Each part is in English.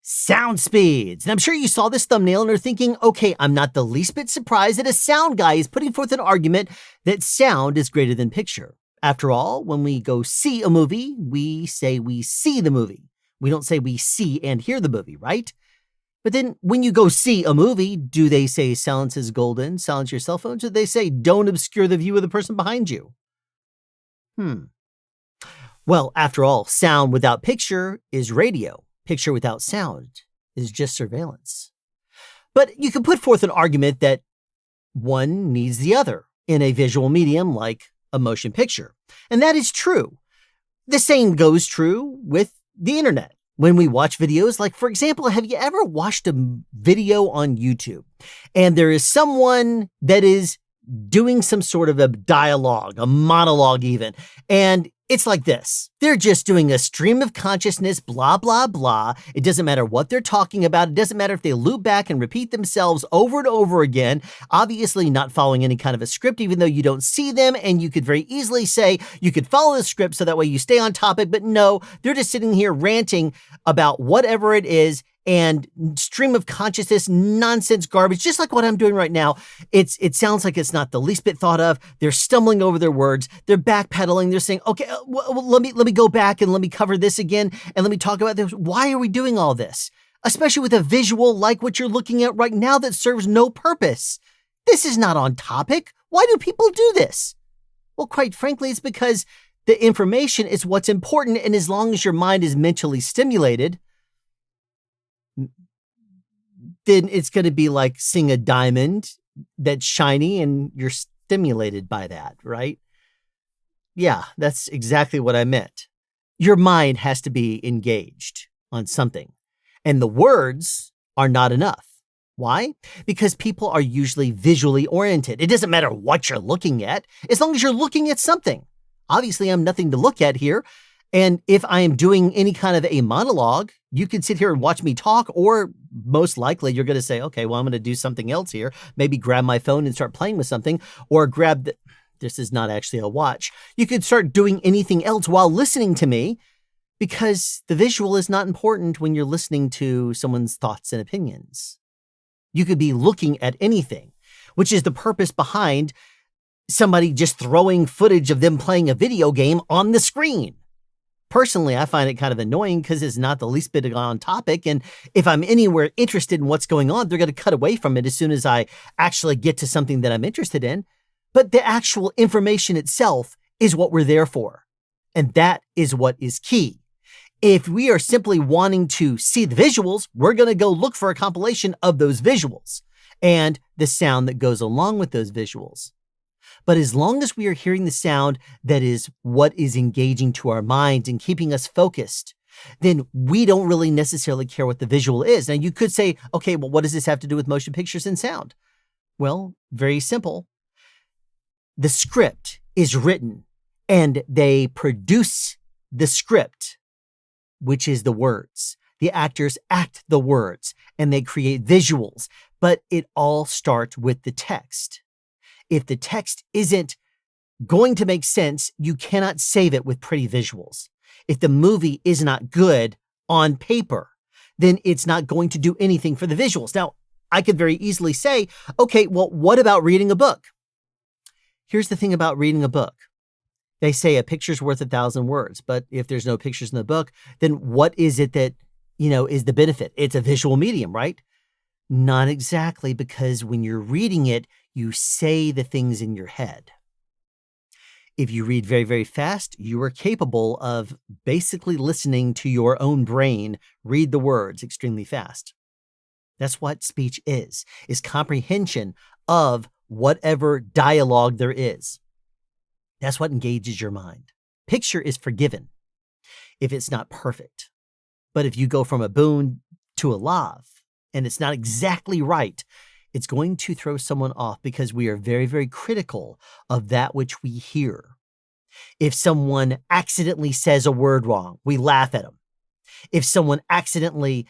Sound speeds. And I'm sure you saw this thumbnail and are thinking, okay, I'm not the least bit surprised that a sound guy is putting forth an argument that sound is greater than picture. After all, when we go see a movie, we say we see the movie. We don't say we see and hear the movie, right? But then when you go see a movie, do they say silence is golden, silence your cell phones, or do they say don't obscure the view of the person behind you? Well, after all, sound without picture is radio. Picture without sound is just surveillance. But you can put forth an argument that one needs the other in a visual medium like a motion picture. And that is true. The same goes true with the internet. When we watch videos, like for example, have you ever watched a video on YouTube and there is someone that is doing some sort of a dialogue, a monologue even, and it's like this. They're just doing a stream of consciousness, blah, blah, blah. It doesn't matter what they're talking about. It doesn't matter if they loop back and repeat themselves over and over again, obviously not following any kind of a script, even though you don't see them. And you could very easily say you could follow the script so that way you stay on topic. But no, they're just sitting here ranting about whatever it is and stream of consciousness, nonsense garbage, just like what I'm doing right now. It sounds like it's not the least bit thought of. They're stumbling over their words. They're backpedaling. They're saying, okay, let me go back and let me cover this again. And let me talk about this. Why are we doing all this? Especially with a visual like what you're looking at right now that serves no purpose. This is not on topic. Why do people do this? Well, quite frankly, it's because the information is what's important. And as long as your mind is mentally stimulated, then it's going to be like seeing a diamond that's shiny and you're stimulated by that, right? Yeah, that's exactly what I meant. Your mind has to be engaged on something, and the words are not enough. Why? Because people are usually visually oriented. It doesn't matter what you're looking at, as long as you're looking at something. Obviously, I'm nothing to look at here. And if I am doing any kind of a monologue, you can sit here and watch me talk, or most likely you're going to say, okay, well, I'm going to do something else here. Maybe grab my phone and start playing with something, or grab this is not actually a watch. You could start doing anything else while listening to me, because the visual is not important when you're listening to someone's thoughts and opinions. You could be looking at anything, which is the purpose behind somebody just throwing footage of them playing a video game on the screen. Personally, I find it kind of annoying because it's not the least bit on topic. And if I'm anywhere interested in what's going on, they're going to cut away from it as soon as I actually get to something that I'm interested in. But the actual information itself is what we're there for. And that is what is key. If we are simply wanting to see the visuals, we're going to go look for a compilation of those visuals and the sound that goes along with those visuals. But as long as we are hearing the sound that is what is engaging to our minds and keeping us focused, then we don't really necessarily care what the visual is. Now, you could say, okay, well, what does this have to do with motion pictures and sound? Well, very simple. The script is written and they produce the script, which is the words. The actors act the words and they create visuals, but it all starts with the text. If the text isn't going to make sense, you cannot save it with pretty visuals. If the movie is not good on paper, then it's not going to do anything for the visuals. Now, I could very easily say, okay, well, what about reading a book? Here's the thing about reading a book. They say a picture's worth 1,000 words, but if there's no pictures in the book, then what is it that, is the benefit? It's a visual medium, right? Not exactly, because when you're reading it, you say the things in your head. If you read very, very fast, you are capable of basically listening to your own brain read the words extremely fast. That's what speech is comprehension of whatever dialogue there is. That's what engages your mind. Picture is forgiven if it's not perfect. But if you go from a boon to a lav and it's not exactly right, it's going to throw someone off because we are very, very critical of that which we hear. If someone accidentally says a word wrong, we laugh at them. If someone accidentally,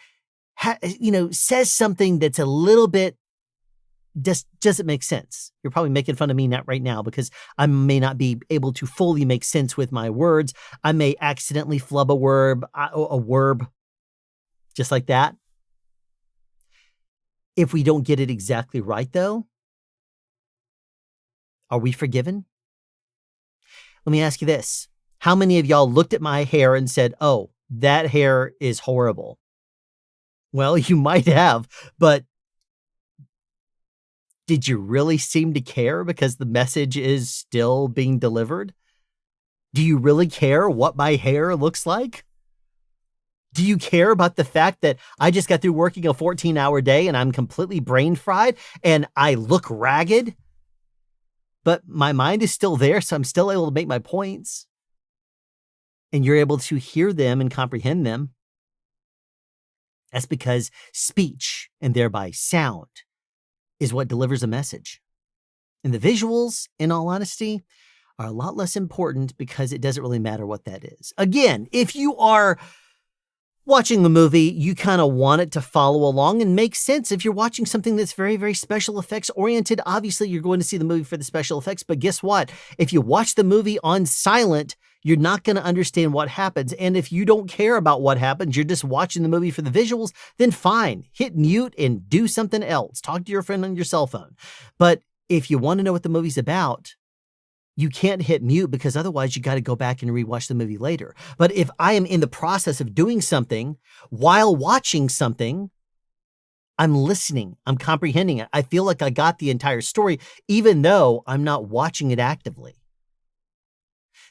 says something that's a little bit just doesn't make sense. You're probably making fun of me right now because I may not be able to fully make sense with my words. I may accidentally flub a word, just like that. If we don't get it exactly right, though, are we forgiven? Let me ask you this. How many of y'all looked at my hair and said, oh, that hair is horrible? Well, you might have, but did you really seem to care because the message is still being delivered? Do you really care what my hair looks like? Do you care about the fact that I just got through working a 14-hour day and I'm completely brain fried and I look ragged? But my mind is still there, so I'm still able to make my points. And you're able to hear them and comprehend them. That's because speech, and thereby sound, is what delivers a message. And the visuals, in all honesty, are a lot less important because it doesn't really matter what that is. Again, if you are watching a movie, you kind of want it to follow along and make sense. If you're watching something that's very, very special effects oriented, obviously you're going to see the movie for the special effects. But guess what? If you watch the movie on silent, you're not going to understand what happens. And if you don't care about what happens, you're just watching the movie for the visuals, then fine, hit mute and do something else. Talk to your friend on your cell phone. But if you want to know what the movie's about, you can't hit mute because otherwise you got to go back and rewatch the movie later. But if I am in the process of doing something while watching something, I'm listening, I'm comprehending it. I feel like I got the entire story, even though I'm not watching it actively.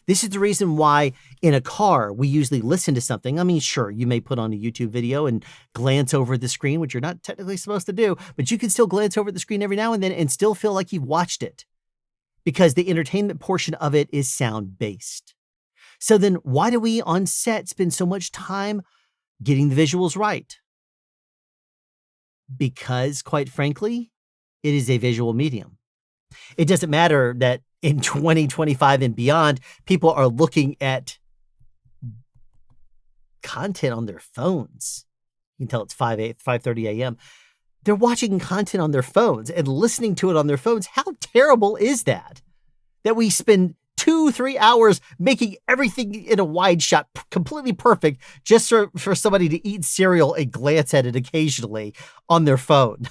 This is the reason why in a car, we usually listen to something. I mean, sure, you may put on a YouTube video and glance over the screen, which you're not technically supposed to do, but you can still glance over the screen every now and then and still feel like you've watched it, because the entertainment portion of it is sound-based. So then why do we on set spend so much time getting the visuals right? Because, quite frankly, it is a visual medium. It doesn't matter that in 2025 and beyond, people are looking at content on their phones. You can tell it's 5:30 a.m. They're watching content on their phones and listening to it on their phones. How terrible is that? That we spend 2-3 hours making everything in a wide shot completely perfect just for somebody to eat cereal and glance at it occasionally on their phone.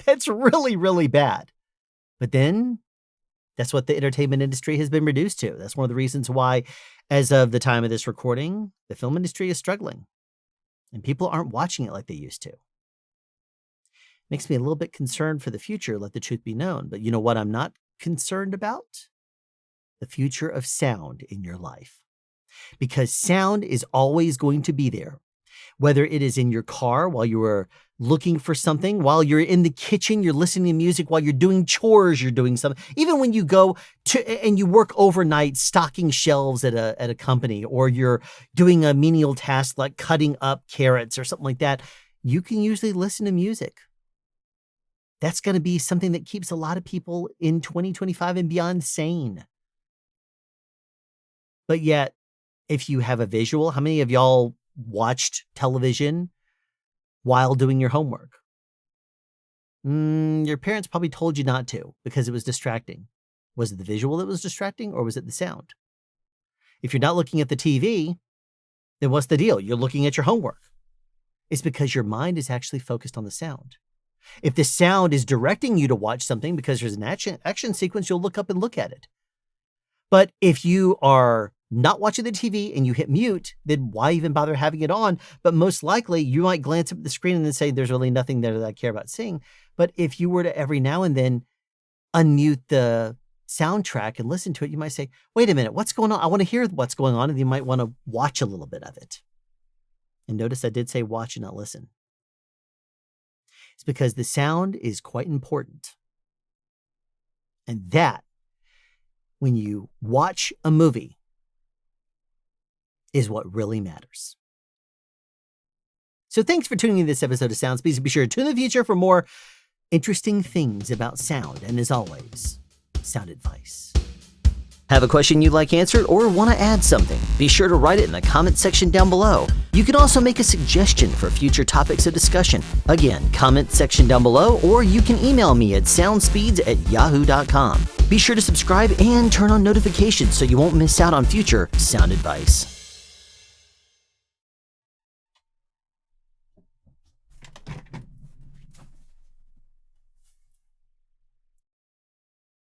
That's really, really bad. But then that's what the entertainment industry has been reduced to. That's one of the reasons why, as of the time of this recording, the film industry is struggling and people aren't watching it like they used to. Makes me a little bit concerned for the future, let the truth be known. But you know what I'm not concerned about? The future of sound in your life. Because sound is always going to be there. Whether it is in your car while you are looking for something, while you're in the kitchen, you're listening to music, while you're doing chores, you're doing something. Even when you go to and you work overnight stocking shelves at a company, or you're doing a menial task like cutting up carrots or something like that, you can usually listen to music. That's going to be something that keeps a lot of people in 2025 and beyond sane. But yet, if you have a visual, how many of y'all watched television while doing your homework? Your parents probably told you not to because it was distracting. Was it the visual that was distracting, or was it the sound? If you're not looking at the TV, then what's the deal? You're looking at your homework. It's because your mind is actually focused on the sound. If the sound is directing you to watch something because there's an action sequence, you'll look up and look at it. But if you are not watching the TV and you hit mute, then why even bother having it on? But most likely you might glance up at the screen and then say, there's really nothing there that I care about seeing. But if you were to every now and then unmute the soundtrack and listen to it, you might say, wait a minute, what's going on? I want to hear what's going on. And you might want to watch a little bit of it. And notice I did say watch and not listen. It's because the sound is quite important. And that, when you watch a movie, is what really matters. So thanks for tuning in to this episode of Sound Speeds. Be sure to tune in the future for more interesting things about sound. And as always, sound advice. Have a question you'd like answered or want to add something? Be sure to write it in the comment section down below. You can also make a suggestion for future topics of discussion. Again, comment section down below, or you can email me at soundspeeds@yahoo.com. Be sure to subscribe and turn on notifications so you won't miss out on future sound advice.